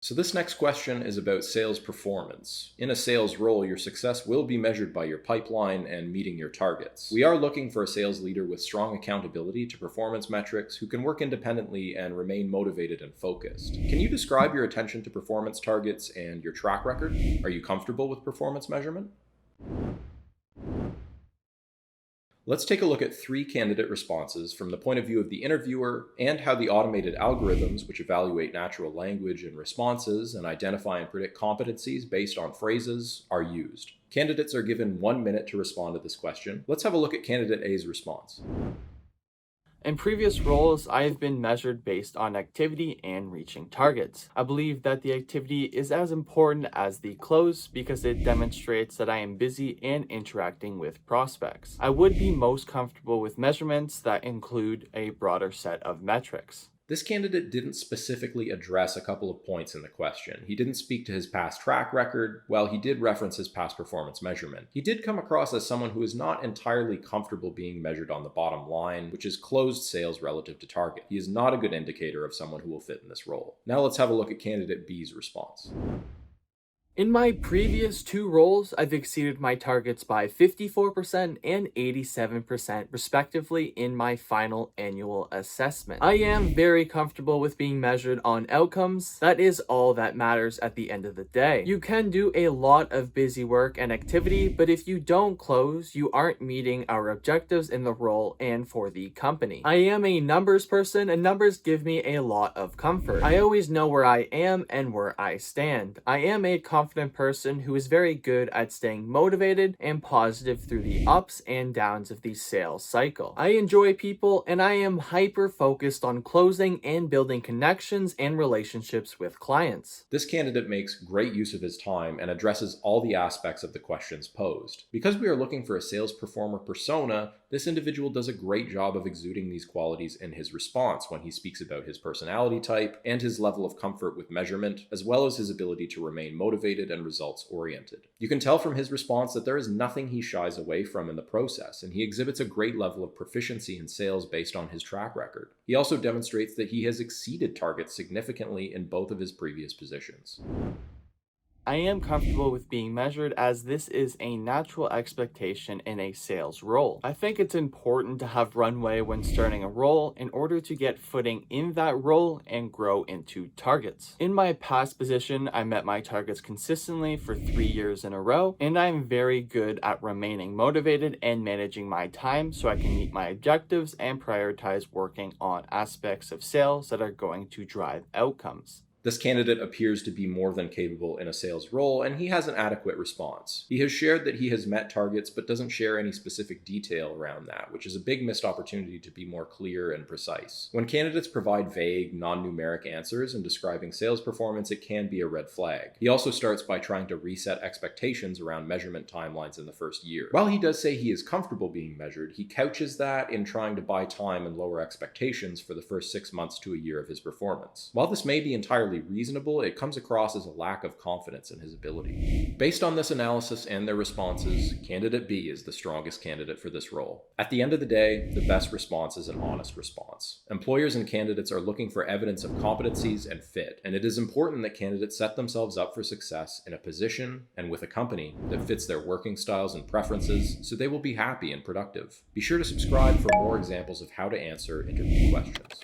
So this next question is about sales performance. In a sales role, your success will be measured by your pipeline and meeting your targets. We are looking for a sales leader with strong accountability to performance metrics who can work independently and remain motivated and focused. Can you describe your attention to performance targets and your track record? Are you comfortable with performance measurement? Let's take a look at three candidate responses from the point of view of the interviewer and how the automated algorithms, which evaluate natural language and responses and identify and predict competencies based on phrases, are used. Candidates are given 1 minute to respond to this question. Let's have a look at candidate A's response. In previous roles, I have been measured based on activity and reaching targets. I believe that the activity is as important as the close because it demonstrates that I am busy and interacting with prospects. I would be most comfortable with measurements that include a broader set of metrics. This candidate didn't specifically address a couple of points in the question. He didn't speak to his past track record, while he did reference his past performance measurement. He did come across as someone who is not entirely comfortable being measured on the bottom line, which is closed sales relative to target. He is not a good indicator of someone who will fit in this role. Now let's have a look at candidate B's response. In my previous two roles, I've exceeded my targets by 54% and 87% respectively in my final annual assessment. I am very comfortable with being measured on outcomes. That is all that matters at the end of the day. You can do a lot of busy work and activity, but if you don't close, you aren't meeting our objectives in the role and for the company. I am a numbers person, and numbers give me a lot of comfort. I always know where I am and where I stand. I am a confident person who is very good at staying motivated and positive through the ups and downs of the sales cycle. I enjoy people, and I am hyper focused on closing and building connections and relationships with clients. This candidate makes great use of his time and addresses all the aspects of the questions posed. Because we are looking for a sales performer persona, this individual does a great job of exuding these qualities in his response when he speaks about his personality type and his level of comfort with measurement, as well as his ability to remain motivated and results oriented. You can tell from his response that there is nothing he shies away from in the process, and he exhibits a great level of proficiency in sales based on his track record. He also demonstrates that he has exceeded targets significantly in both of his previous positions. I am comfortable with being measured as this is a natural expectation in a sales role. I think it's important to have runway when starting a role in order to get footing in that role and grow into targets. In my past position, I met my targets consistently for 3 years in a row, and I'm very good at remaining motivated and managing my time so I can meet my objectives and prioritize working on aspects of sales that are going to drive outcomes. This candidate appears to be more than capable in a sales role, and he has an adequate response. He has shared that he has met targets, but doesn't share any specific detail around that, which is a big missed opportunity to be more clear and precise. When candidates provide vague, non-numeric answers in describing sales performance, it can be a red flag. He also starts by trying to reset expectations around measurement timelines in the first year. While he does say he is comfortable being measured, he couches that in trying to buy time and lower expectations for the first 6 months to a year of his performance. While this may be entirely reasonable, it comes across as a lack of confidence in his ability. Based on this analysis and their responses, candidate B is the strongest candidate for this role. At the end of the day, the best response is an honest response. Employers and candidates are looking for evidence of competencies and fit, and it is important that candidates set themselves up for success in a position and with a company that fits their working styles and preferences so they will be happy and productive. Be sure to subscribe for more examples of how to answer interview questions.